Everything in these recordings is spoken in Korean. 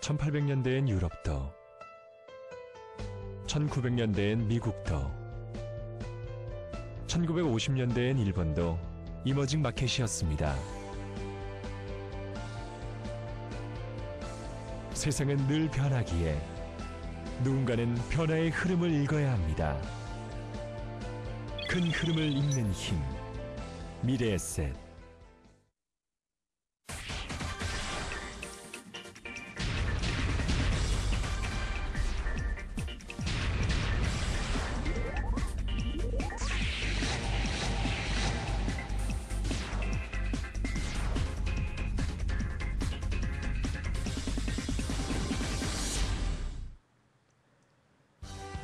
1800년대엔 유럽도, 1900년대엔 미국도, 1950년대엔 일본도 이머징 마켓이었습니다. 세상은 늘 변하기에 누군가는 변화의 흐름을 읽어야 합니다. 큰 흐름을 읽는 힘, 미래에셋.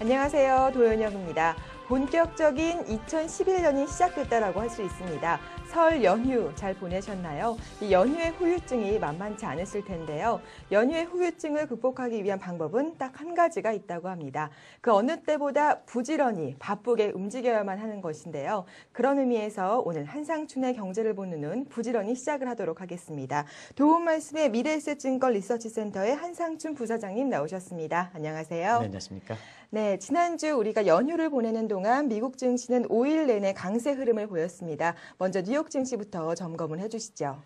안녕하세요. 도연혁입니다. 본격적인 2011년이 시작됐다라고 할 수 있습니다. 설 연휴 잘 보내셨나요? 이 연휴의 후유증이 만만치 않으실 텐데요. 연휴의 후유증을 극복하기 위한 방법은 딱 한 가지가 있다고 합니다. 그 어느 때보다 부지런히 바쁘게 움직여야만 하는 것인데요. 그런 의미에서 오늘 한상춘의 경제를 보는 눈 부지런히 시작을 하도록 하겠습니다. 도움 말씀에 미래에셋증권 리서치센터의 한상춘 부사장님 나오셨습니다. 안녕하세요. 네, 안녕하십니까? 네, 지난주 우리가 연휴를 보내는 동안 미국 증시는 5일 내내 강세 흐름을 보였습니다. 먼저 뉴욕 증시부터 점검을 해주시죠.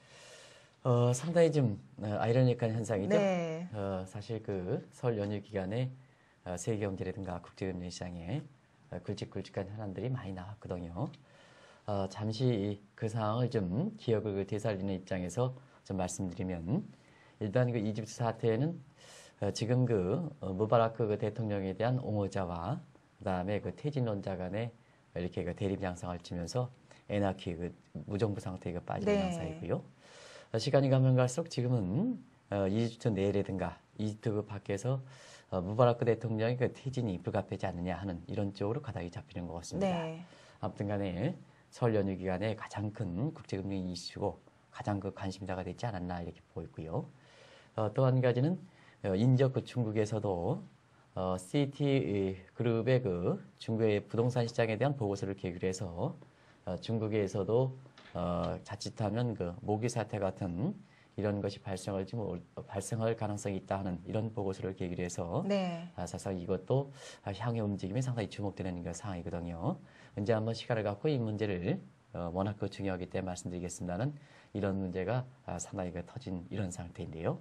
상당히 좀 아이러니한 현상이죠. 네. 사실 그 설 연휴 기간에 세계 경제라든가 국제금융 시장에 굵직굵직한 현안들이 많이 나왔거든요. 잠시 그 상황을 좀 기억을 되살리는 입장에서 좀 말씀드리면, 일단 그 이집트 사태에는 지금 그 무바라크 그 대통령에 대한 옹호자와 그다음에 그 퇴진론자 간에 이렇게 그 대립 양상을 치면서 에나키 그 무정부 상태가 빠지는 네. 양상이고요. 시간이 가면 갈수록 지금은 이집트 내라든가 이집트 그 밖에서 무바라크 대통령의 그 퇴진이 불가피하지 않느냐 하는 이런 쪽으로 가닥이 잡히는 것 같습니다. 네. 아무튼간에 설 연휴 기간에 가장 큰 국제금융 이슈고 가장 그 관심사가 되지 않았나 이렇게 보이고요. 또 한 가지는 인접 그 중국에서도 CT 그룹의 그 중국의 부동산 시장에 대한 보고서를 계기로 해서 중국에서도 자칫하면 그 모기 사태 같은 이런 것이 발생할 가능성이 있다 하는 이런 보고서를 계기로 해서 네. 사실 이것도 향후 움직임이 상당히 주목되는 그 상황이거든요. 언제 한번 시간을 갖고 이 문제를 워낙 그 중요하기 때문에 말씀드리겠습니다는 이런 문제가 상당히 그 터진 이런 상태인데요.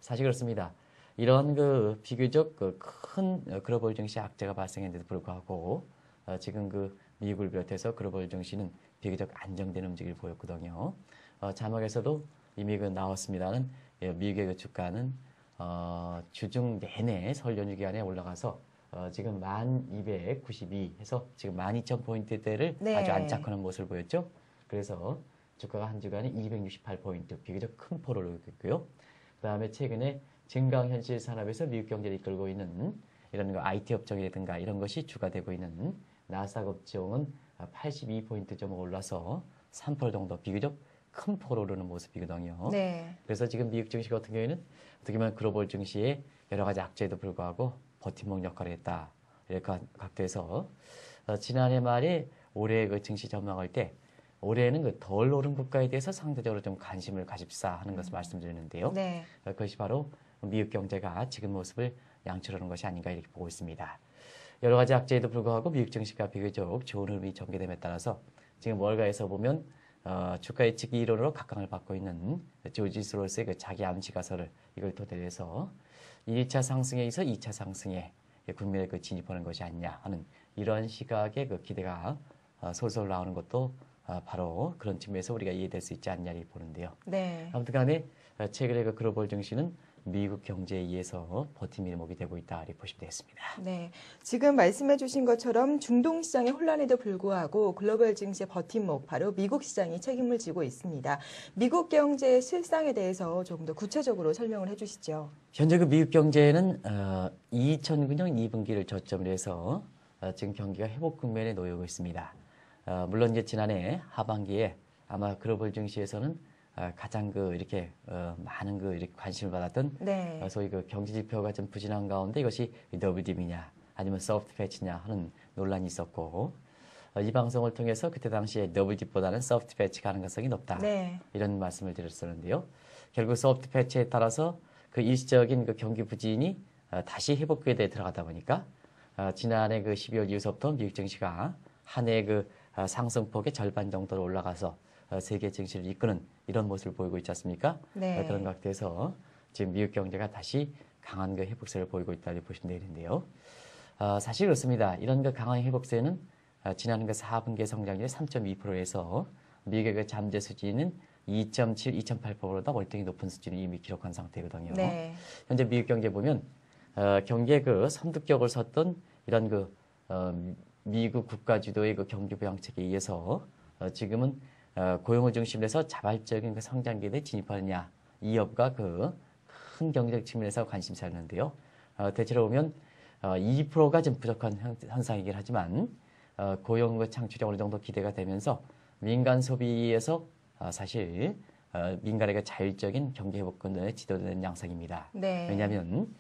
사실 그렇습니다. 이런 그 비교적 그 큰 글로벌 증시 악재가 발생했는데도 불구하고 지금 그 미국을 비롯해서 글로벌 증시는 비교적 안정된 움직임을 보였거든요. 자막에서도 이미 그 나왔습니다는 미국의 그 주가는 주중 내내 설 연휴 기간에 올라가서 지금 1292 해서 지금 12,000포인트대를 네. 아주 안착하는 모습을 보였죠. 그래서 주가가 한 주간에 268포인트 비교적 큰 폭으로 오르고 있고요. 그 다음에 최근에 증강현실 산업에서 미국 경제를 이끌고 있는 이런 거 IT 업종이라든가 이런 것이 주가되고 있는 나스닥 업종은 82포인트 좀 올라서 3% 정도 비교적 큰 폭으로 오르는 모습이거든요. 네. 그래서 지금 미국 증시 같은 경우에는 어떻게 보면 글로벌 증시의 여러 가지 악재에도 불구하고 버팀목 역할을 했다. 이렇게 각도에서 지난해 말에 올해 그 증시 전망할 때 올해는 그 덜 오른 국가에 대해서 상대적으로 좀 관심을 가집사 하는 것을 말씀드리는데요. 네. 그것이 바로 미국 경제가 지금 모습을 양출하는 것이 아닌가 이렇게 보고 있습니다. 여러 가지 악재에도 불구하고 미국 증시가 비교적 좋은 흐름이 전개됨에 따라서 지금 월가에서 보면 주가 예측 이론으로 각광을 받고 있는 조지 소로스의 그 자기 암시 가설을 이걸 토대로 해서 1차 상승에 있어 2차 상승에 국면에 그 진입하는 것이 아니냐 하는 이러한 시각의 그 기대가 솔솔 나오는 것도 바로 그런 측면에서 우리가 이해될 수 있지 않냐 이렇게 보는데요. 네. 아무튼 간에 최근에 그 글로벌 증시는 미국 경제에 의해서 버팀목이 되고 있다 이렇게 보시면 되겠습니다. 네, 지금 말씀해 주신 것처럼 중동 시장의 혼란에도 불구하고 글로벌 증시의 버팀목, 바로 미국 시장이 책임을 지고 있습니다. 미국 경제의 실상에 대해서 조금 더 구체적으로 설명을 해 주시죠. 현재 그 미국 경제는 2009년 2분기를 저점으로 해서 지금 경기가 회복 국면에 놓이고 있습니다. 물론 이제 지난해 하반기에 아마 글로벌 증시에서는 가장 그 이렇게 많은 그 이렇게 관심을 받았던 네. 소위 그 경제 지표가 좀 부진한 가운데 이것이 WDB냐 아니면 소프트 패치냐 하는 논란이 있었고 이 방송을 통해서 그때 당시에 WDB보다는 소프트 패치 가능성이 높다 네. 이런 말씀을 드렸었는데요. 결국 소프트 패치에 따라서 그 일시적인 그 경기 부진이 다시 회복기에 들어가다 보니까 지난해 그 12월 이후서부터 미국 증시가 한 해 그 상승폭의 절반 정도로 올라가서 세계 증시를 이끄는 이런 모습을 보이고 있지 않습니까? 네. 그런 각도에서 지금 미국 경제가 다시 강한 그 회복세를 보이고 있다고 보시면 되는데요. 사실 그렇습니다. 이런 그 강한 회복세는 지난 그 4분기 성장률이 3.2%에서 미국의 그 잠재 수준은 2.7, 2.8%보다 월등히 높은 수준을 이미 기록한 상태거든요. 네. 현재 미국 경제 보면 경기의 그 선두격을 섰던 이런 그 미국 국가 주도의 그 경기 부양책에 의해서 지금은 고용을 중심으로 해서 자발적인 그 성장기에 진입하느냐 이 여부가 그 큰 경제적 측면에서 관심사였는데요. 대체로 보면 2%가 좀 부족한 현상이긴 하지만 고용 그 창출이 어느 정도 기대가 되면서 민간 소비에서 사실 민간의 그 자율적인 경기 회복권에 지도되는 양상입니다. 네. 왜냐하면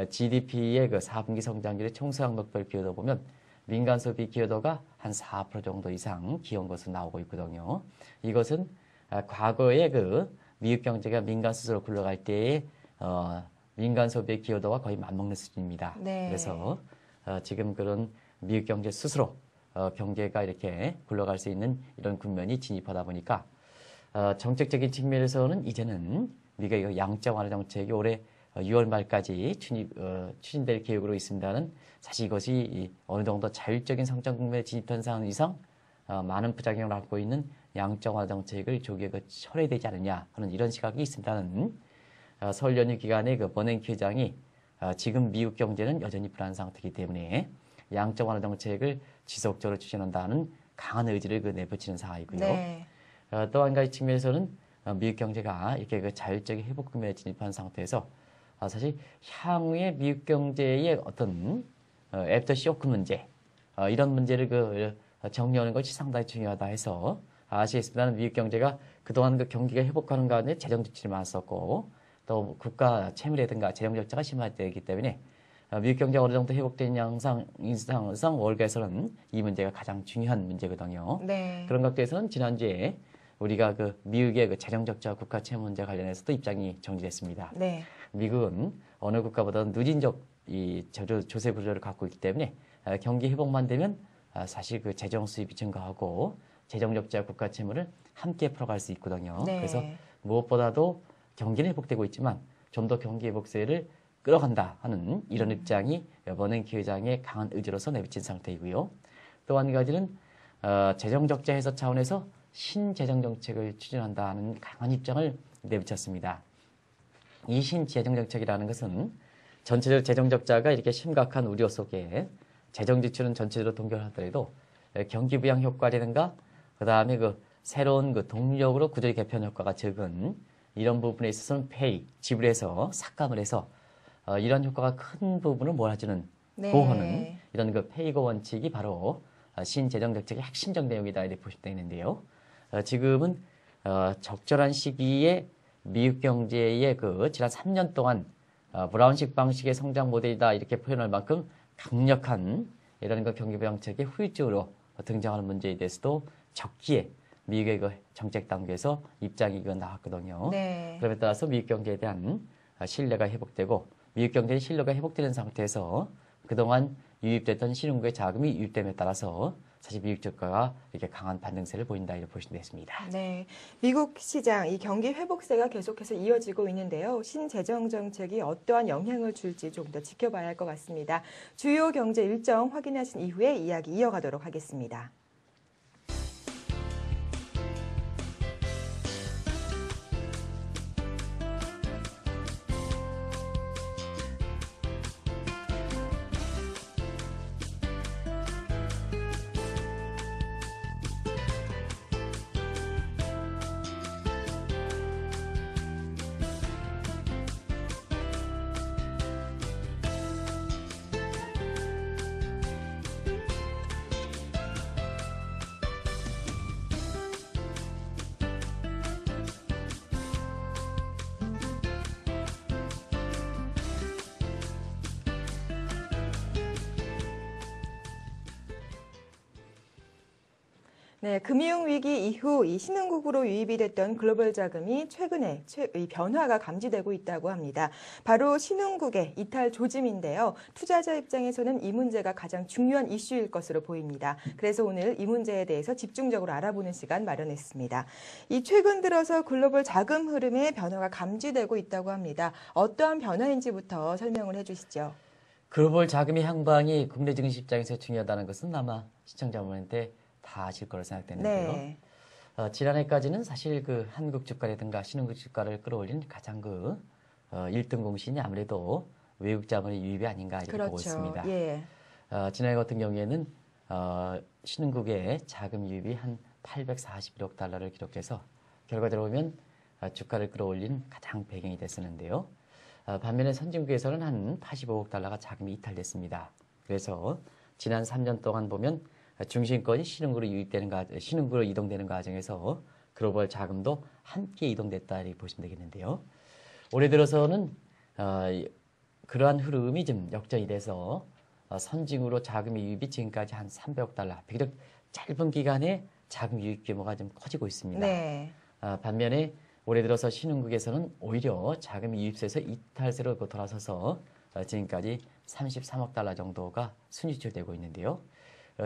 GDP의 그 4분기 성장률의 총수학 목표를 비교해 보면 민간 소비 기여도가 한 4% 정도 이상 기여한 것으로 나오고 있거든요. 이것은 과거에 그 미국 경제가 민간 수준으로 굴러갈 때의 민간 소비의 기여도와 거의 맞먹는 수준입니다. 네. 그래서 지금 그런 미국 경제 스스로 경제가 이렇게 굴러갈 수 있는 이런 국면이 진입하다 보니까 정책적인 측면에서는 이제는 미국의 양적 완화 정책이 올해 6월 말까지 추진될 계획으로 있습니다는 사실 이것이 어느 정도 자율적인 성장 국면에 진입한 상황 이상 많은 부작용을 안고 있는 양적 완화 정책을 조기에 철회되지 않느냐 하는 이런 시각이 있습니다는 설 연휴 기간에 그 버냉키 의장이 지금 미국 경제는 여전히 불안한 상태이기 때문에 양적 완화 정책을 지속적으로 추진한다는 강한 의지를 내비치는 상황이고요. 네. 또 한 가지 측면에서는 미국 경제가 이렇게 그 자율적인 회복 국면에 진입한 상태에서 사실 향후의 미국 경제의 어떤 애프터 쇼크 문제 이런 문제를 정리하는 것이 상당히 중요하다 해서 아시겠습니다만 미국 경제가 그동안 그 경기가 회복하는 가운데 재정 지출이 많았었고 또 국가 채무라든가 재정 적자가 심화되기 때문에 미국 경제가 어느 정도 회복된 양상 월가에서는 이 문제가 가장 중요한 문제거든요. 네. 그런 각도에서는 지난주에 우리가 그 미국의 그 재정 적자 국가 채무 문제 관련해서도 입장이 정리됐습니다. 네. 미국은 어느 국가보다는 누진적 이 조세 구조를 갖고 있기 때문에 경기 회복만 되면 사실 그 재정 수입이 증가하고 재정 적자 국가 채무를 함께 풀어갈 수 있거든요. 네. 그래서 무엇보다도 경기는 회복되고 있지만 좀 더 경기 회복세를 끌어간다 하는 이런 입장이 버냉키 의장의 강한 의지로서 내비친 상태이고요. 또 한 가지는 재정 적자 해소 차원에서 신재정 정책을 추진한다는 강한 입장을 내비쳤습니다. 이 신재정 정책이라는 것은 전체적 재정 적자가 이렇게 심각한 우려 속에 재정 지출은 전체적으로 동결하더라도 경기 부양 효과라든가 그 다음에 그 새로운 그 동력으로 구조의 개편 효과가 적은 이런 부분에 있어서는 지불해서 삭감을 해서 이런 효과가 큰 부분을 몰아주는 네. 보호하는 이런 그 페이거 원칙이 바로 신재정 정책의 핵심적 내용이다 이렇게 보시면 되는데요. 지금은 적절한 시기에 미국 경제의 그 지난 3년 동안 브라운식 방식의 성장 모델이다 이렇게 표현할 만큼 강력한 이런 그 경기 부양책의 후유증으로 등장하는 문제에 대해서도 적기에 미국의 그 정책 단계에서 입장이 나왔거든요. 네. 그럼에 따라서 미국 경제에 대한 신뢰가 회복되고 미국 경제의 신뢰가 회복되는 상태에서 그동안 유입됐던 신흥국의 자금이 유입됨에 따라서 사실 미국 주가가 이렇게 강한 반등세를 보인다 이렇게 보시면 되겠습니다. 네, 미국 시장 이 경기 회복세가 계속해서 이어지고 있는데요. 신재정 정책이 어떠한 영향을 줄지 조금 더 지켜봐야 할 것 같습니다. 주요 경제 일정 확인하신 이후에 이야기 이어가도록 하겠습니다. 네, 금융위기 이후 이 신흥국으로 유입이 됐던 글로벌 자금이 최근에 이 변화가 감지되고 있다고 합니다. 바로 신흥국의 이탈 조짐인데요. 투자자 입장에서는 이 문제가 가장 중요한 이슈일 것으로 보입니다. 그래서 오늘 이 문제에 대해서 집중적으로 알아보는 시간 마련했습니다. 이 최근 들어서 글로벌 자금 흐름에 변화가 감지되고 있다고 합니다. 어떠한 변화인지부터 설명을 해주시죠. 글로벌 자금의 향방이 국내 증시 입장에서 중요하다는 것은 아마 시청자분한테 다 아실 거로 생각되는데요. 네. 지난해까지는 사실 그 한국 주가라든가 신흥국 주가를 끌어올린 가장 1등 공신이 아무래도 외국 자본의 유입이 아닌가 이렇게 그렇죠. 보고 있습니다. 예. 지난해 같은 경우에는 신흥국의 자금 유입이 한 841억 달러를 기록해서 결과적으로 보면 주가를 끌어올린 가장 배경이 됐었는데요. 반면에 선진국에서는 한 85억 달러가 자금이 이탈됐습니다. 그래서 지난 3년 동안 보면 중심권이 신흥국으로 이동되는 과정에서 글로벌 자금도 함께 이동됐다 이렇게 보시면 되겠는데요. 올해 들어서는 그러한 흐름이 좀 역전이 돼서 선진국으로 자금의 유입이 지금까지 한 300억 달러, 비교적 짧은 기간에 자금 유입 규모가 좀 커지고 있습니다. 네. 반면에 올해 들어서 신흥국에서는 오히려 자금 유입세에서 이탈세로 돌아서서 지금까지 33억 달러 정도가 순유출되고 있는데요.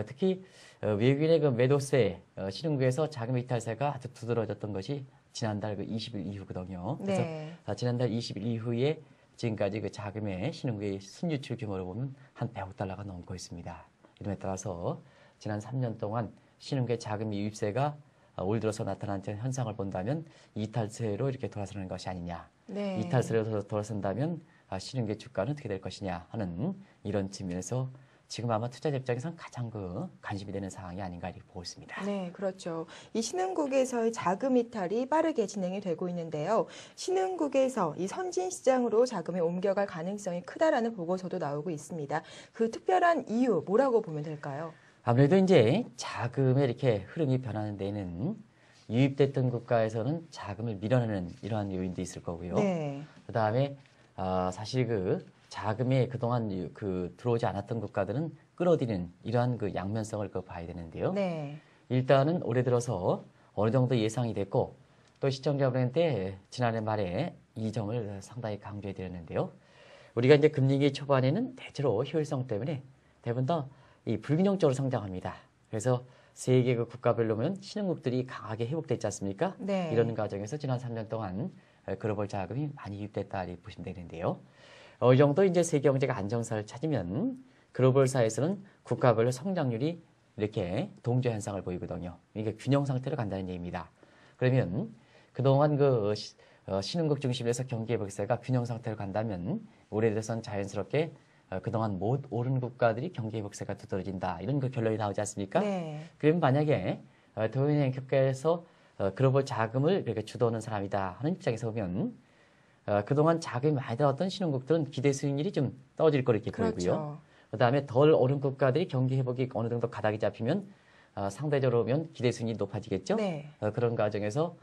특히 외국인의 그 매도세, 신흥국에서 자금 이탈세가 아주 두드러졌던 것이 지난달 20일 이후거든요. 그래서 네. 지난달 20일 이후에 지금까지 그 자금의 신흥국의 순유출 규모를 보면 한 100억 달러가 넘고 있습니다. 이름에 따라서 지난 3년 동안 신흥국의 자금 유입세가 올 들어서 나타난 현상을 본다면 이탈세로 이렇게 돌아서는 것이 아니냐. 네. 이탈세로 돌아선다면 신흥국의 주가는 어떻게 될 것이냐 하는 이런 측면에서 지금 아마 투자자 입장에서는 가장 관심이 되는 상황이 아닌가 이렇게 보고 있습니다. 네, 그렇죠. 이 신흥국에서의 자금 이탈이 빠르게 진행이 되고 있는데요. 신흥국에서 이 선진 시장으로 자금이 옮겨갈 가능성이 크다라는 보고서도 나오고 있습니다. 그 특별한 이유 뭐라고 보면 될까요? 아무래도 이제 자금의 이렇게 흐름이 변하는 데에는 유입됐던 국가에서는 자금을 밀어내는 이러한 요인도 있을 거고요. 네. 그다음에 사실 자금이 그동안 들어오지 않았던 국가들은 끌어들이는 이러한 양면성을 봐야 되는데요. 네. 일단은 올해 들어서 어느 정도 예상이 됐고 또 시청자분한테 지난해 말에 이 점을 상당히 강조해 드렸는데요. 우리가 이제 금리기 초반에는 대체로 효율성 때문에 대부분 다 이 불균형적으로 성장합니다. 그래서 세계 국가별로 보면 신흥국들이 강하게 회복됐지 않습니까? 네. 이런 과정에서 지난 3년 동안 글로벌 자금이 많이 유입됐다 이렇게 보시면 되는데요. 어느 정도 이제 세계 경제가 안정세를 찾으면 글로벌 사회에서는 국가별로 성장률이 이렇게 동조 현상을 보이거든요. 이게 균형 상태로 간다는 얘기입니다. 그러면 그동안 신흥국 중심에서 경기 회복세가 균형 상태로 간다면 올해 들어서는 자연스럽게 그동안 못 오른 국가들이 경기 회복세가 두드러진다. 이런 결론이 나오지 않습니까? 네. 그러면 만약에 도인행국가에서 글로벌 자금을 이렇게 주도하는 사람이다 하는 입장에서 보면 그동안 자금이 많이 들어왔던 신흥국들은 기대 수익률이 좀 떨어질 거 이렇게 보이고요. 그렇죠. 그다음에 덜 오른 국가들이 경기 회복이 어느 정도 가닥이 잡히면 상대적으로 보면 기대 수익률이 높아지겠죠. 네. 그런 과정에서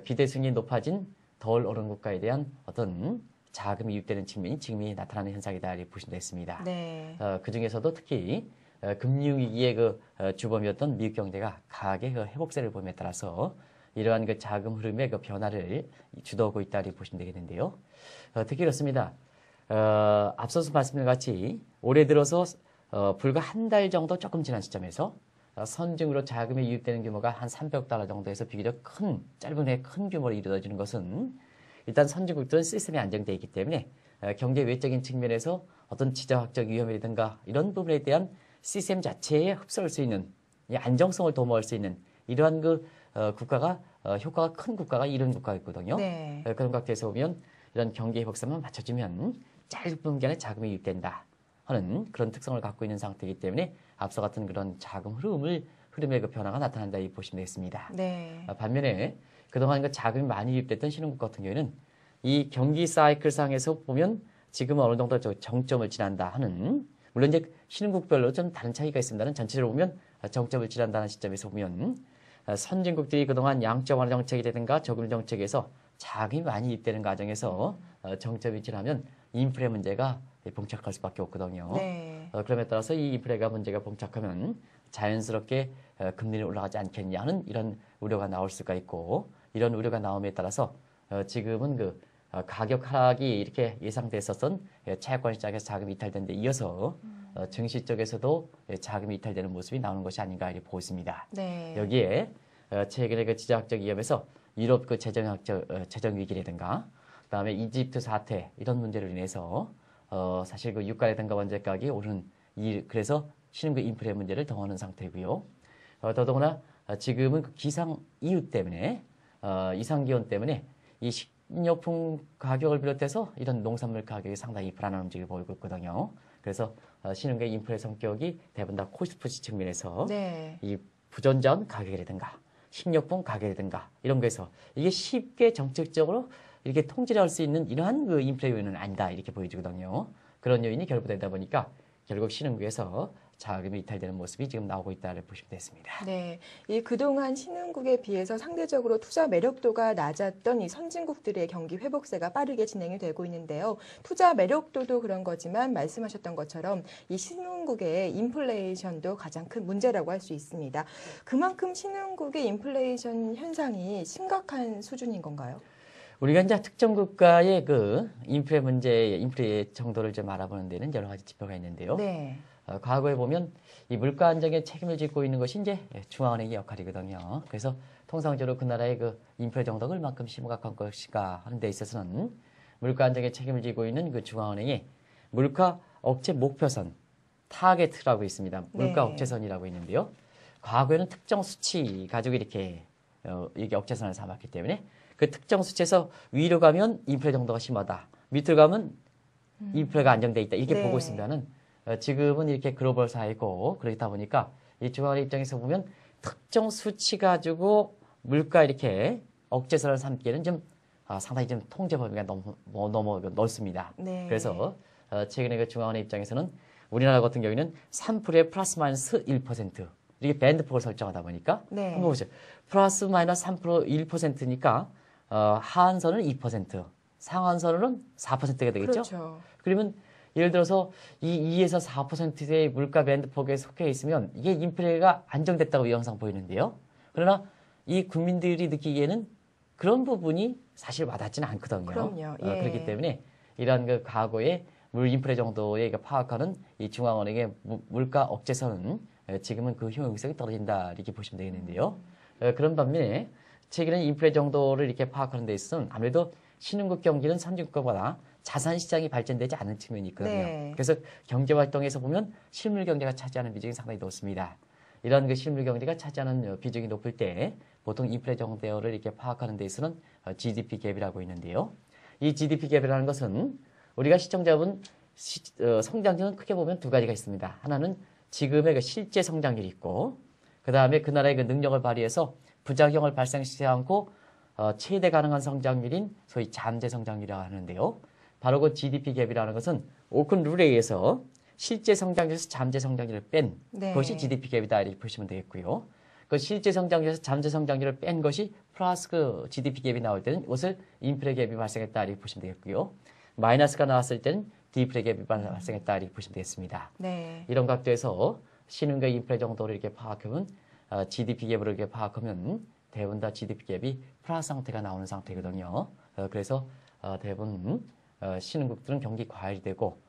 기대 수익률이 높아진 덜 오른 국가에 대한 어떤 자금이 유입되는 측면이 지금이 나타나는 현상이다 이렇게 보시면 되겠습니다. 네. 그 중에서도 특히 금융위기의 주범이었던 미국 경제가 강하게 회복세를 보임에 따라서 이러한 자금 흐름의 변화를 주도하고 있다 이렇게 보시면 되겠는데요. 특히 그렇습니다. 앞서서 말씀드린 같이 올해 들어서 불과 한 달 정도 조금 지난 시점에서 선진국으로 자금이 유입되는 규모가 한 300억 달러 정도에서 비교적 짧은 해에 큰 규모로 이루어지는 것은 일단 선진국들은 시스템이 안정되어 있기 때문에 경제 외적인 측면에서 어떤 지정학적 위험이라든가 이런 부분에 대한 시스템 자체에 흡수할 수 있는 이 안정성을 도모할 수 있는 이러한 국가가 효과가 큰 국가가 이런 국가였거든요. 네. 그런 각도에서 보면 이런 경기 회복세만 맞춰주면 짧은 기간에 자금이 유입된다 하는 그런 특성을 갖고 있는 상태이기 때문에 앞서 같은 그런 자금 흐름의 변화가 나타난다 이 보시면 되겠습니다. 네. 반면에 그동안 자금이 많이 유입됐던 신흥국 같은 경우에는 이 경기 사이클상에서 보면 지금은 어느 정도 정점을 지난다 하는 물론 이제 신흥국별로 좀 다른 차이가 있습니다는 전체적으로 보면 정점을 지난다는 시점에서 보면 선진국들이 그동안 양적 완화 정책이라든가 저금 정책에서 자금이 많이 유입되는 과정에서 정점이 지나면 인플레 문제가 봉착할 수밖에 없거든요. 네. 그럼에 따라서 이 인플레가 문제가 봉착하면 자연스럽게 금리는 올라가지 않겠냐 하는 이런 우려가 나올 수가 있고 이런 우려가 나옴에 따라서 지금은 가격 하락이 이렇게 예상됐었던 채권 시장에서 자금이 이탈된 데 이어서 증시 쪽에서도 자금이 이탈되는 모습이 나오는 것이 아닌가 이렇게 보고 있습니다. 네. 여기에 최근에 지정학적 위험에서 유럽 재정 위기라든가 그다음에 이집트 사태 이런 문제로 인해서 사실 유가라든가 원재 가격이 오르는 그래서 신흥국 인플레 문제를 더하는 상태고요. 더더구나 지금은 기상 이유 때문에 이상 기온 때문에 이 식료품 가격을 비롯해서 이런 농산물 가격이 상당히 불안한 움직임을 보이고 있거든요. 그래서 신흥국의 인플레 성격이 대부분 다 코스트푸시 측면에서 네. 이 부전자원 가격이라든가 식료품 가격이라든가 이런 거에서 이게 쉽게 정책적으로 이렇게 통제를 할 수 있는 이러한 인플레 요인은 아니다 이렇게 보여지거든요. 그런 요인이 결부되다 보니까 결국 신흥국에서 자금이 이탈되는 모습이 지금 나오고 있다고 보시면 되겠습니다. 네, 이 그동안 신흥국에 비해서 상대적으로 투자 매력도가 낮았던 이 선진국들의 경기 회복세가 빠르게 진행이 되고 있는데요. 투자 매력도도 그런 거지만 말씀하셨던 것처럼 이 신흥국의 인플레이션도 가장 큰 문제라고 할 수 있습니다. 그만큼 신흥국의 인플레이션 현상이 심각한 수준인 건가요? 우리가 이제 특정 국가의 인플레 문제, 인플레 정도를 좀 알아보는 데는 여러 가지 지표가 있는데요. 네. 과거에 보면 이 물가 안정에 책임을 짓고 있는 것이 이제 중앙은행의 역할이거든요. 그래서 통상적으로 그 나라의 인플레 정도가 얼만큼 심각한 것인가 하는 데 있어서는 물가 안정에 책임을 지고 있는 중앙은행이 물가 억제 목표선, 타겟이라고 있습니다. 물가 네. 억제선이라고 있는데요. 과거에는 특정 수치 가지고 이렇게 억제선을 삼았기 때문에 그 특정 수치에서 위로 가면 인플레 정도가 심하다. 밑으로 가면 인플레가 안정돼 있다. 이렇게 네. 보고 있습니다는 지금은 이렇게 글로벌 사회고 그렇다 보니까 이 중앙은행 입장에서 보면 특정 수치 가지고 물가 이렇게 억제선을 삼기에는 좀 상당히 좀 통제 범위가 너무 넓습니다. 네. 그래서 최근에 중앙은행 입장에서는 우리나라 같은 경우에는 3%에 플러스 마이너스 1% 이렇게 밴드폭을 설정하다 보니까 네. 한번 보세요. 플러스 마이너스 3% 1%니까 하한선은 2%, 상한선은 4%가 되겠죠? 그렇죠. 그러면 예를 들어서 이 2에서 4%의 물가 밴드폭에 속해 있으면 이게 인플레가 안정됐다고 이 영상 보이는데요. 그러나 이 국민들이 느끼기에는 그런 부분이 사실 와닿지는 않거든요. 그럼요. 예. 그렇기 때문에 이러한 과거의 인플레 정도에 파악하는 이 중앙은행의 물가 억제선은 지금은 그 효용성이 떨어진다 이렇게 보시면 되겠는데요. 그런 반면에 최근에 인플레 정도를 이렇게 파악하는 데 있어서는 아무래도 신흥국 경기는 선진국보다 자산 시장이 발전되지 않은 측면이 있거든요. 네. 그래서 경제 활동에서 보면 실물 경제가 차지하는 비중이 상당히 높습니다. 이런 실물 경제가 차지하는 비중이 높을 때 보통 인플레 정도를 이렇게 파악하는 데 있어서는 GDP 갭이라고 있는데요. 이 GDP 갭이라는 것은 우리가 시청자분 성장률은 크게 보면 두 가지가 있습니다. 하나는 지금의 실제 성장률이 있고 그 다음에 그 나라의 능력을 발휘해서 부작용을 발생시키지 않고 최대 가능한 성장률인 소위 잠재 성장률이라고 하는데요. 바로 그 GDP 갭이라는 것은 오큰 룰에 의해서 실제 성장률에서 잠재 성장률을 뺀 네. 것이 GDP 갭이다 이렇게 보시면 되겠고요. 그 실제 성장률에서 잠재 성장률을 뺀 것이 플러스 GDP 갭이 나올 때는 이것을 인플레 갭이 발생했다 이렇게 보시면 되겠고요. 마이너스가 나왔을 때는 디플레 갭이 발생했다 이렇게 보시면 되겠습니다. 네. 이런 각도에서 신흥과 인플레 정도를 이렇게 파악하면 GDP 갭으로 이렇게 파악하면 대부분 다 GDP 갭이 플러스 상태가 나오는 상태거든요. 그래서 대부분 신흥국들은 경기 과열이 되고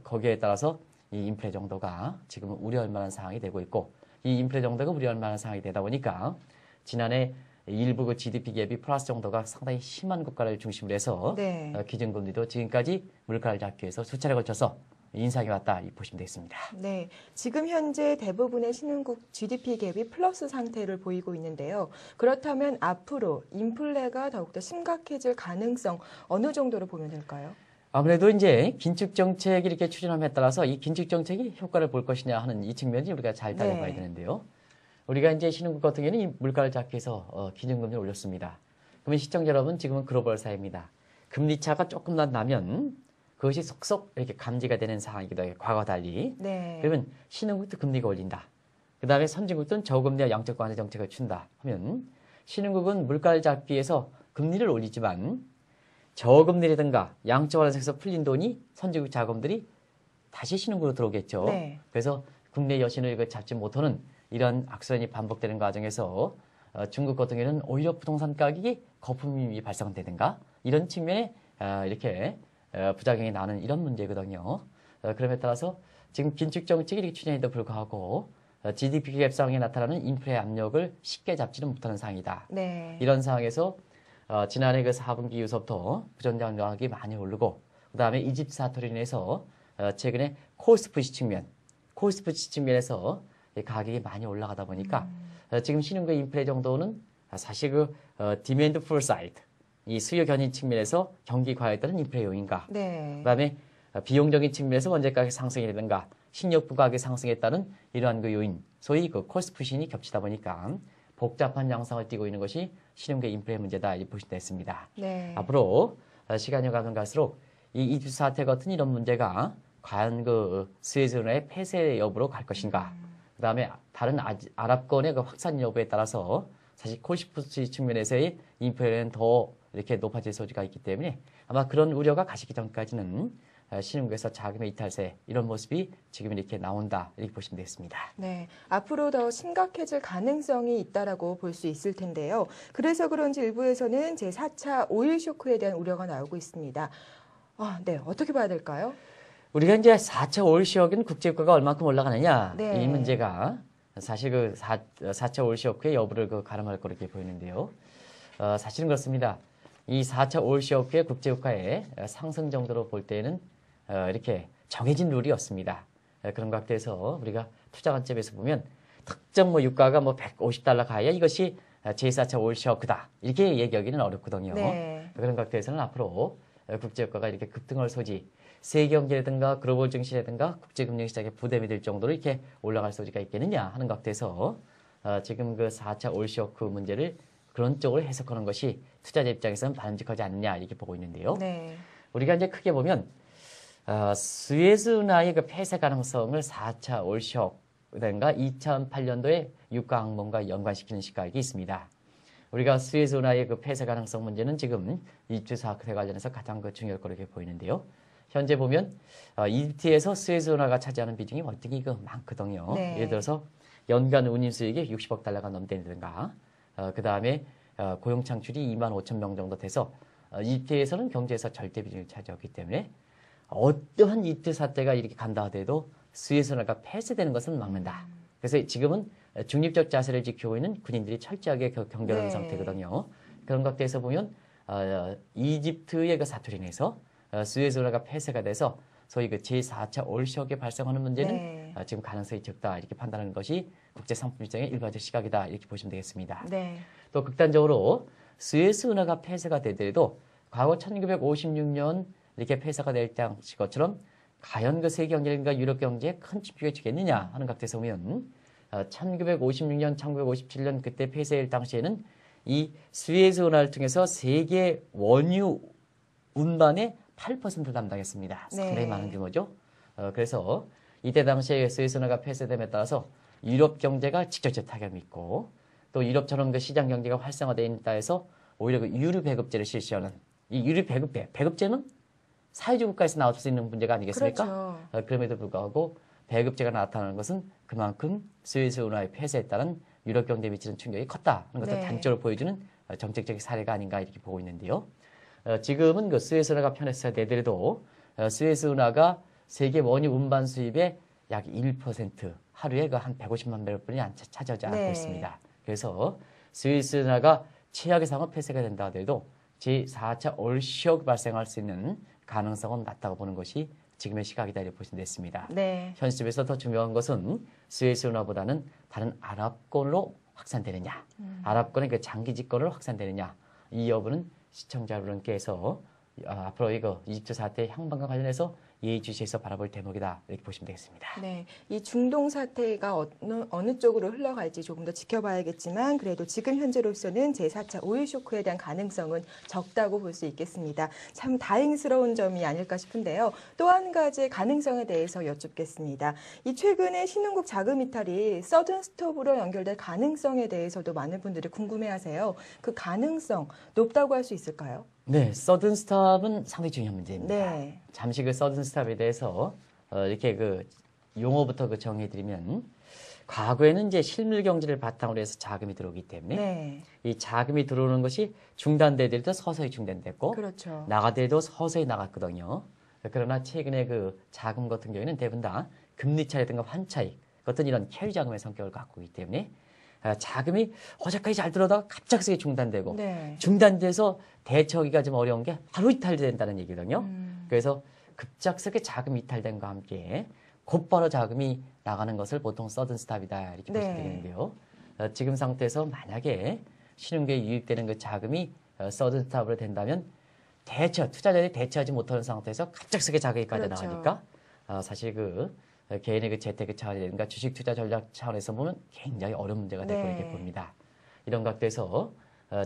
거기에 따라서 이 인플레 정도가 지금 우려할 만한 상황이 되고 있고 이 인플레 정도가 우려할 만한 상황이 되다 보니까 지난해 일부 GDP 갭이 플러스 정도가 상당히 심한 국가를 중심으로 해서 네. 기준금리도 지금까지 물가를 잡기 위해서 수차례 걸쳐서 인상이 왔다 보시면 되겠습니다. 네, 지금 현재 대부분의 신흥국 GDP 갭이 플러스 상태를 보이고 있는데요. 그렇다면 앞으로 인플레가 더욱더 심각해질 가능성 어느 정도로 보면 될까요? 아무래도 이제 긴축 정책이 이렇게 추진함에 따라서 이 긴축 정책이 효과를 볼 것이냐 하는 이 측면이 우리가 잘 따져봐야 네. 되는데요. 우리가 이제 신흥국 같은 경우는 이 물가를 잡기 위해서 기준금리를 올렸습니다. 그러면 시청자 여러분 지금은 글로벌 사회입니다. 금리 차가 조금만 나면 그것이 속속 이렇게 감지가 되는 상황이기도 해요. 과거와 달리. 네. 그러면 신흥국도 금리가 올린다. 그 다음에 선진국들은 저금리와 양적 완화 정책을 준다 하면 신흥국은 물가를 잡기 위해서 금리를 올리지만 저금리라든가 양적 완화 정책에서 풀린 돈이 선진국 자금들이 다시 신흥국으로 들어오겠죠. 네. 그래서 국내 여신을 잡지 못하는 이런 악순환이 반복되는 과정에서 중국 같은 경우에는 오히려 부동산 가격이 거품이 발생되든가 이런 측면에 이렇게 부작용이 나는 이런 문제거든요. 그럼에 따라서 지금 긴축 정책이 이렇게 추진에도 불구하고 GDP 갭 상황에 나타나는 인플레 압력을 쉽게 잡지는 못하는 상황이다. 네. 이런 상황에서 지난해 그 4분기 이후서부터 부전장 가격이 많이 오르고 그다음에 이집트 사태로 인해서 최근에 코스트푸시 측면에서 가격이 많이 올라가다 보니까 지금 신흥국 인플레 정도는 사실 그 디맨드 풀 사이드 이 수요 견인 측면에서 경기 과열에 따른 인플레 요인과 네. 그다음에 비용적인 측면에서 원재 가격 상승이라든가 식료품 가격 상승에 따른 이러한 그 요인, 소위 그 코스트푸시이 겹치다 보니까 복잡한 양상을 띠고 있는 것이 신흥국 인플레 문제다 이렇게 보시면 됐습니다. 네. 앞으로 시간이 가면 갈수록 이 이집트 사태 같은 이런 문제가 과연 그 스웨즈운하의 폐쇄 여부로 갈 것인가, 그다음에 다른 아랍권의 그 확산 여부에 따라서 사실 코스트푸시 측면에서의 인플레는 더 이렇게 높아질 소지가 있기 때문에 아마 그런 우려가 가시기 전까지는 신흥국에서 자금의 이탈세 이런 모습이 지금 이렇게 나온다 이렇게 보시면 되겠습니다. 네, 앞으로 더 심각해질 가능성이 있다라고 볼 수 있을 텐데요. 그래서 그런지 일부에서는 제4차 오일 쇼크에 대한 우려가 나오고 있습니다. 네, 어떻게 봐야 될까요? 우리가 이제 4차 오일 쇼크는 국제유가가 얼마큼 올라가느냐 네. 이 문제가 사실 그 4차 오일 쇼크의 여부를 가름할 거로 이렇게 보이는데요. 사실은 그렇습니다. 이 4차 오일 쇼크의 국제유가의 상승 정도로 볼 때는 이렇게 정해진 룰이 없습니다. 그런 각도에서 우리가 투자 관점에서 보면 특정 유가가 150달러 가야 이것이 제4차 오일 쇼크다 이렇게 얘기하기는 어렵거든요. 네. 그런 각도에서는 앞으로 국제유가가 이렇게 급등할 소지, 세계 경제라든가 글로벌 증시라든가 국제금융시장에 부담이 될 정도로 이렇게 올라갈 소지가 있겠느냐 하는 각도에서 지금 그 4차 오일 쇼크 문제를 그런 쪽으로 해석하는 것이 투자자 입장에서는 바람직하지 않느냐 이렇게 보고 있는데요. 네. 우리가 이제 크게 보면 스웨즈운하의 그 폐쇄 가능성을 4차 오일 쇼크든가 2008년도에 유가 항목과 연관시키는 시각이 있습니다. 우리가 스웨즈운하의 그 폐쇄 가능성 문제는 지금 이집트 사태 관련해서 가장 중요할 거로 이렇게 보이는데요. 현재 보면 이집트에서 스웨즈운하가 차지하는 비중이 월등히 많거든요. 네. 예를 들어서 연간 운임 수익이 60억 달러가 넘는다든가 그 다음에 고용 창출이 2만 5천 명 정도 돼서 이집트에서는 경제에서 절대 비중을 차지하기 때문에 어떠한 이집트 사태가 이렇게 간다 하더라도 스웨즈운하가 폐쇄되는 것은 막는다. 그래서 지금은 중립적 자세를 지키고 있는 군인들이 철저하게 경계하는 네. 상태거든요. 그런 각도에서 보면 이집트의 그 사태로 인해서 스웨즈운하가 폐쇄가 돼서 소위 그 제4차 오일 쇼크가 발생하는 문제는 네. 지금 가능성이 적다 이렇게 판단하는 것이 국제상품시장의 일반적 시각이다 이렇게 보시면 되겠습니다. 네. 또 극단적으로 스웨즈운하가 폐쇄가 되더라도 과거 1956년 이렇게 폐쇄가 될 당시 것처럼 과연 그 세계 경제라든가 유럽 경제에 큰 충격이 주겠느냐 하는 각도에서 보면 1956년, 1957년 그때 폐쇄일 당시에는 이 스웨즈운하를 통해서 세계 원유 운반의 8%를 담당했습니다. 상당히 네. 많은 규모죠. 그래서 이때 당시에 스웨즈운하가 폐쇄됨에 따라서 유럽 경제가 직접적 타격이 있고 또 유럽처럼 그 시장 경제가 활성화되어 있는 따에서 오히려 그 유류 배급제를 실시하는 이 유류 배급제는 사회주의 국가에서 나올 수 있는 문제가 아니겠습니까? 그렇죠. 그럼에도 불구하고 배급제가 나타나는 것은 그만큼 스웨즈운하의 폐쇄에 따른 유럽 경제에 미치는 충격이 컸다는 것을 네. 단적으로 보여주는 정책적인 사례가 아닌가 이렇게 보고 있는데요. 지금은 그 스웨즈운하가 편에서 되더라도 스웨즈운하가 세계 원유 운반 수입의 약 1% 하루에 그 한 150만 배럴뿐이 안 차지하지 않고 네. 있습니다. 그래서 스웨즈운하가 최악의 상황 폐쇄가 된다 하더라도 제4차 오일 쇼크 발생할 수 있는 가능성은 낮다고 보는 것이 지금의 시각이다 이렇게 보시면 됐습니다. 네. 현 시점에서 더 중요한 것은 스웨즈운하보다는 다른 아랍권으로 확산되느냐, 아랍권의 그 장기 집권으로 확산되느냐, 이 여부는 시청자 여러분께서 앞으로 이거 이집트 사태 향방과 관련해서 예의주시해서 바라볼 대목이다 이렇게 보시면 되겠습니다. 네, 이 중동 사태가 어느 쪽으로 흘러갈지 조금 더 지켜봐야겠지만 그래도 지금 현재로서는 제4차 오일 쇼크에 대한 가능성은 적다고 볼 수 있겠습니다. 참 다행스러운 점이 아닐까 싶은데요. 또 한 가지 가능성에 대해서 여쭙겠습니다. 이 최근에 신흥국 자금 이탈이 서든 스톱으로 연결될 가능성에 대해서도 많은 분들이 궁금해하세요. 그 가능성 높다고 할 수 있을까요? 네, 서든 스탑은 상당히 중요한 문제입니다. 네. 잠시 그 서든 스탑에 대해서 이렇게 그 용어부터 그 정해드리면 과거에는 이제 실물 경제를 바탕으로 해서 자금이 들어오기 때문에 네. 이 자금이 들어오는 것이 중단되더라도 서서히 중단됐고 그렇죠. 나가더라도 서서히 나갔거든요. 그러나 최근에 그 자금 같은 경우에는 대부분 다 금리차라든가 환차익 어떤 이런 캐리 자금의 성격을 갖고 있기 때문에 자금이 어제까지 잘 들어다가 갑작스레 중단되고 네. 중단돼서 대처하기가 좀 어려운 게 바로 이탈된다는 얘기거든요. 그래서 급작스럽게 자금이 이탈된과 함께 곧바로 자금이 나가는 것을 보통 서든 스탑이다 이렇게 네. 보시면 되겠는데요. 지금 상태에서 만약에 신흥계에 유입되는 그 자금이 서든 스탑으로 된다면 투자자들이 대처하지 못하는 상태에서 갑작스럽게 자금이까지 그렇죠. 나가니까 사실 개인의 그 재테크 차원이라든가 주식 투자 전략 차원에서 보면 굉장히 어려운 문제가 될 네. 거라고 봅니다. 이런 각도에서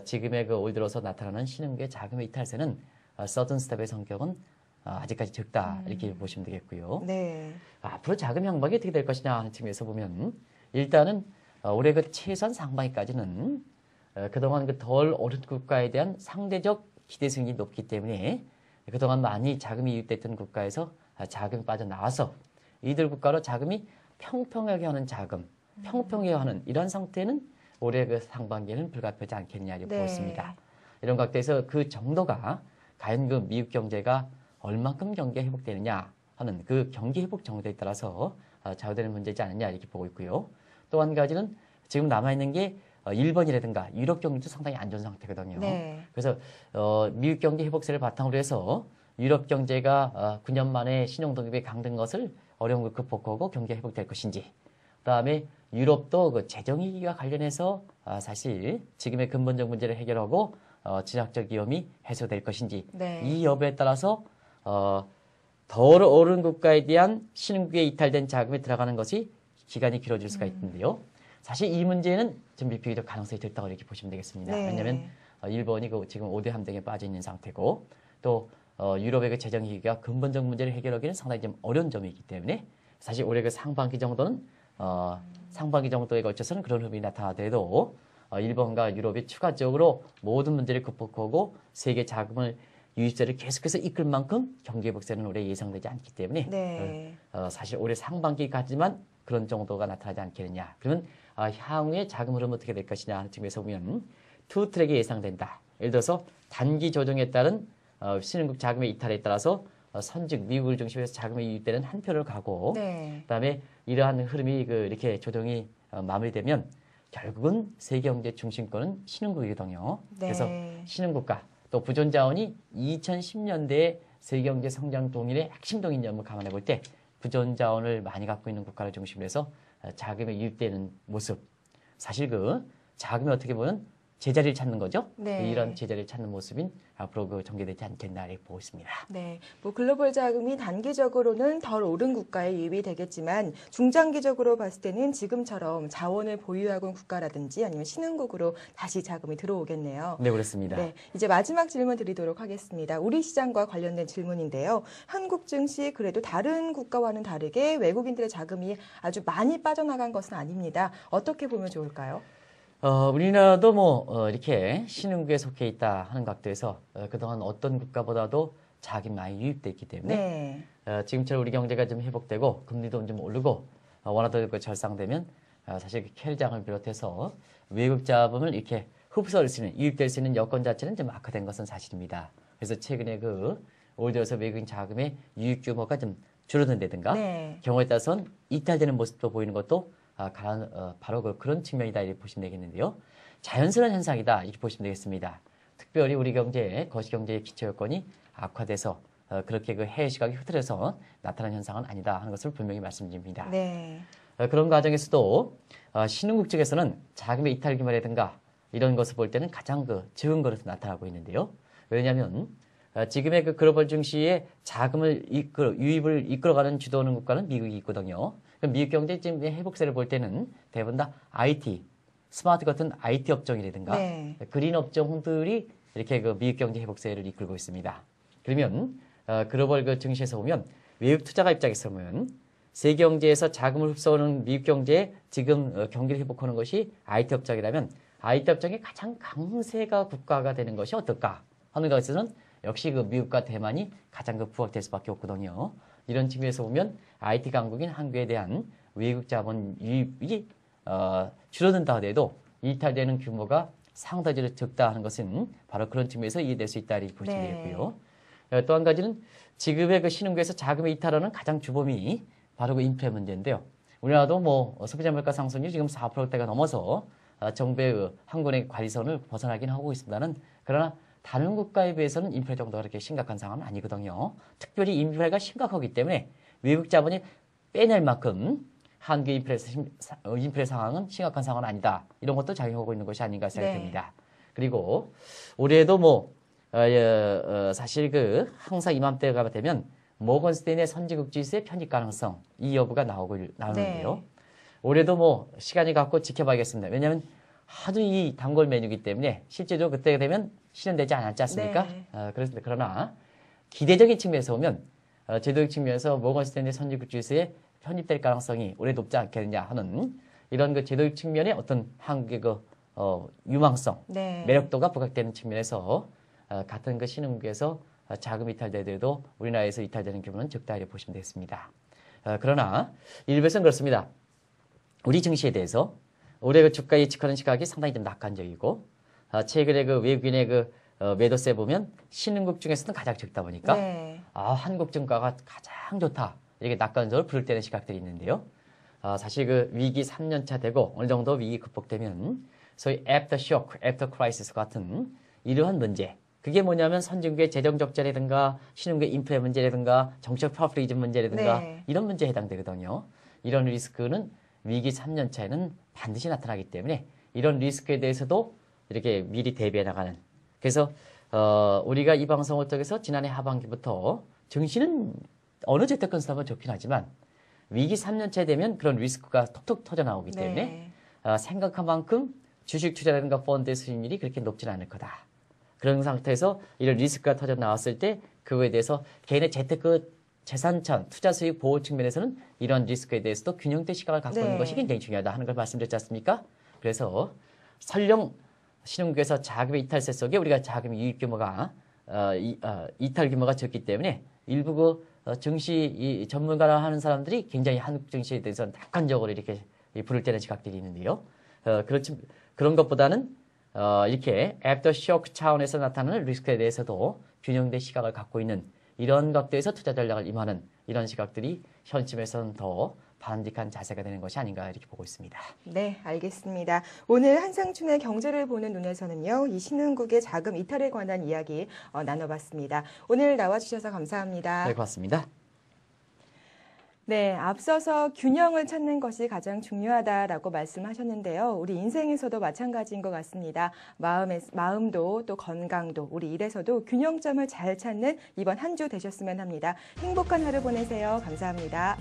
지금의 올 들어서 나타나는 신흥계 자금의 이탈세는 서든 스탑의 성격은 아직까지 적다 이렇게 보시면 되겠고요. 네. 앞으로 자금 향방이 어떻게 될 것이냐 하는 측면에서 보면 일단은 올해 최소한 상반기까지는 그동안 덜 오른 국가에 대한 상대적 기대 승인이 높기 때문에 그동안 많이 자금이 유입됐던 국가에서 자금이 빠져나와서 이들 국가로 자금이 평평하게 하는 자금, 평평하게 하는 이런 상태는 올해 상반기에는 불가피하지 않겠냐 이렇게 보고 있습니다. 이런 각도에서 그 정도가 과연 미국 경제가 얼만큼 경기가 회복되느냐 하는 그 경기 회복 정도에 따라서 좌우되는 문제지 않느냐 이렇게 보고 있고요. 또 한 가지는 지금 남아있는 게 일본이라든가 유럽 경기도 상당히 안 좋은 상태거든요. 네. 그래서 미국 경기 회복세를 바탕으로 해서 유럽 경제가 9년 만에 신용동결이 강된 것을 어려운 걸 극복하고 경기가 회복될 것인지 그다음에 유럽도 그 재정위기와 관련해서 사실 지금의 근본적 문제를 해결하고 지정학적 위험이 해소될 것인지 네. 이 여부에 따라서 덜 오른 국가에 대한 신흥국에 이탈된 자금이 들어가는 것이 기간이 길어질 수가 있는데요. 사실 이 문제는 좀 비교적 가능성이 적다고 이렇게 보시면 되겠습니다. 네. 왜냐하면 일본이 지금 5대 함정에 빠져 있는 상태고 또 유럽의 재정 위기가 근본적 문제를 해결하기는 상당히 좀 어려운 점이 있기 때문에 사실 올해 상반기 정도는 상반기 정도에 걸쳐서는 그런 흐름이 나타나더라도 일본과 유럽이 추가적으로 모든 문제를 극복하고 세계 자금을 유입세를 계속해서 이끌 만큼 경기 회복세는 올해 예상되지 않기 때문에 네. 사실 올해 상반기까지만 그런 정도가 나타나지 않겠느냐. 그러면 향후에 자금 흐름 어떻게 될 것이냐 하는 측면에서 보면 투 트랙이 예상된다. 예를 들어서 단기 조정에 따른 신흥국 자금의 이탈에 따라서 선직 미국을 중심으로 해서 자금이 유입되는 한 표를 가고 네. 그다음에 이러한 흐름이 이렇게 조정이 마무리되면 결국은 세계 경제 중심권은 신흥국이거든요. 네. 그래서 신흥국가 또 부존 자원이 2010년대에 세계 경제 성장 동인의 핵심 동인 점을 감안해 볼 때 부존 자원을 많이 갖고 있는 국가를 중심으로 해서 자금이 유입되는 모습. 사실 자금이 어떻게 보면 제자리를 찾는 거죠. 네. 이런 제자리를 찾는 모습인 앞으로 전개되지 않겠나 이렇게 보고 있습니다. 네, 글로벌 자금이 단기적으로는 덜 오른 국가에 유입이 되겠지만 중장기적으로 봤을 때는 지금처럼 자원을 보유하고 있는 국가라든지 아니면 신흥국으로 다시 자금이 들어오겠네요. 네, 그렇습니다. 네, 이제 마지막 질문 드리도록 하겠습니다. 우리 시장과 관련된 질문인데요. 한국 증시 그래도 다른 국가와는 다르게 외국인들의 자금이 아주 많이 빠져나간 것은 아닙니다. 어떻게 보면 좋을까요? 우리나라도 이렇게 신흥국에 속해 있다 하는 각도에서 그동안 어떤 국가보다도 자금이 많이 유입돼 있기 때문에 네. 지금처럼 우리 경제가 좀 회복되고 금리도 좀 오르고 원화도 절상되면 사실 캐리장을 비롯해서 외국 자본을 이렇게 흡수할 수 있는 유입될 수 있는 여건 자체는 좀 악화된 것은 사실입니다. 그래서 최근에 올 들어서 외국인 자금의 유입 규모가 좀 줄어든다든가 네. 경우에 따라서는 이탈되는 모습도 보이는 것도 바로 그런 측면이다 이렇게 보시면 되겠는데요. 자연스러운 현상이다 이렇게 보시면 되겠습니다. 특별히 우리 거시경제의 기초 여건이 악화돼서 그렇게 해외 시각이 흐트려서 나타난 현상은 아니다 하는 것을 분명히 말씀드립니다. 네. 그런 과정에서도 신흥국 측에서는 자금의 이탈 규모라든가 이런 것을 볼 때는 가장 적은 것으로 나타나고 있는데요. 왜냐하면 지금의 글로벌 증시에 자금을 유입을 이끌어가는 주도하는 국가는 미국이 있거든요. 미국 경제 지금 회복세를 볼 때는 대부분 다 IT, 스마트 같은 IT 업종이라든가 네. 그린 업종들이 이렇게 미국 경제 회복세를 이끌고 있습니다. 그러면 글로벌 증시에서 보면 외국 투자가 입장에서 보면 세계 경제에서 자금을 흡수하는 미국 경제에 지금 경기를 회복하는 것이 IT 업종이라면 IT 업종의 가장 강세가 국가가 되는 것이 어떨까 하는 것에서는 역시 미국과 대만이 가장 부각될 수밖에 없거든요. 이런 측면에서 보면 IT 강국인 한국에 대한 외국 자본 유입이 줄어든다 하더라도 이탈되는 규모가 상대적으로 적다 하는 것은 바로 그런 측면에서 이해될 수 있다 이렇게 보시면 네. 되겠고요. 또 한 가지는 지금의 그 신흥국에서 자금의 이탈하는 가장 주범이 바로 그 인플레 문제인데요. 우리나라도 뭐 소비자 물가 상승률이 지금 4%대가 넘어서 정부의 그 한국은행 관리선을 벗어나긴 하고 있습니다는 그러나 다른 국가에 비해서는 인플레 정도가 그렇게 심각한 상황은 아니거든요. 특별히 인플레가 심각하기 때문에 외국 자본이 빼낼 만큼 한국의 인플레 상황은 심각한 상황은 아니다. 이런 것도 작용하고 있는 것이 아닌가 생각이 듭니다. 그리고 올해도 뭐 사실 그 항상 이맘때가 되면 모건 스탠리의 선진국 지수의 편입 가능성 이 여부가 나오는데요. 네. 올해도 뭐 시간이 갖고 지켜봐야겠습니다. 왜냐하면 하도 이 단골 메뉴이기 때문에 실제로 그때 되면 실현되지 않았지 않습니까? 네. 그러나 기대적인 측면에서 보면 제도적 측면에서 모건 스탠리 선진국 지수에 편입될 가능성이 올해 높지 않겠느냐 하는 이런 그 제도적 측면의 어떤 한국의 그 유망성, 네. 매력도가 부각되는 측면에서 같은 그 신흥국에서 자금 이탈되더라도 우리나라에서 이탈되는 규모는 적다 이렇게 보시면 되겠습니다. 그러나 일부에서는 그렇습니다. 우리 증시에 대해서 올해 그 주가 예측하는 시각이 상당히 좀 낙관적이고 최근에 그 외국인의 그 매도세 보면 신흥국 중에서는 가장 적다 보니까 네. 한국 증가가 가장 좋다 이렇게 낙관적으로 부를 때는 시각들이 있는데요. 사실 그 위기 3년차 되고 어느 정도 위기 극복되면 소위 after shock, after crisis 같은 이러한 문제 그게 뭐냐면 선진국의 재정 적자라든가 신흥국의 인플레 문제라든가 정책 포퓰리즘 문제라든가 네. 이런 문제에 해당되거든요. 이런 리스크는 위기 3년 차에는 반드시 나타나기 때문에 이런 리스크에 대해서도 이렇게 미리 대비해 나가는. 그래서 우리가 이 방송을 통해서 지난해 하반기부터 증시는 어느 재테크건설은 좋긴 하지만 위기 3년 차 되면 그런 리스크가 톡톡 터져 나오기 때문에 생각한 만큼 주식 투자라든가 펀드의 수익률이 그렇게 높지는 않을 거다. 그런 상태에서 이런 리스크가 터져 나왔을 때 그거에 대해서 개인의 재테크 재산천, 투자 수익 보호 측면에서는 이런 리스크에 대해서도 균형된 시각을 갖고 있는 것이 굉장히 중요하다 하는 걸 말씀드렸지 않습니까? 그래서 설령 신흥국에서 자금의 이탈세 속에 우리가 자금 유입 규모가 이탈 규모가 적기 때문에 일부 그 증시 전문가라 하는 사람들이 굉장히 한국 증시에 대해서는 낙관적으로 이렇게 부를 때는 시각들이 있는데요. 그런 것보다는 이렇게 애프터쇼크 차원에서 나타나는 리스크에 대해서도 균형된 시각을 갖고 있는 이런 각도에서 투자 전략을 임하는 이런 시각들이 현침에서는 더 바람직한 자세가 되는 것이 아닌가 이렇게 보고 있습니다. 네, 알겠습니다. 오늘 한상춘의 경제를 보는 눈에서는요, 이 신흥국의 자금 이탈에 관한 이야기 나눠봤습니다. 오늘 나와주셔서 감사합니다. 네, 고맙습니다. 네, 앞서서 균형을 찾는 것이 가장 중요하다라고 말씀하셨는데요. 우리 인생에서도 마찬가지인 것 같습니다. 마음도 또 건강도 우리 일에서도 균형점을 잘 찾는 이번 한 주 되셨으면 합니다. 행복한 하루 보내세요. 감사합니다.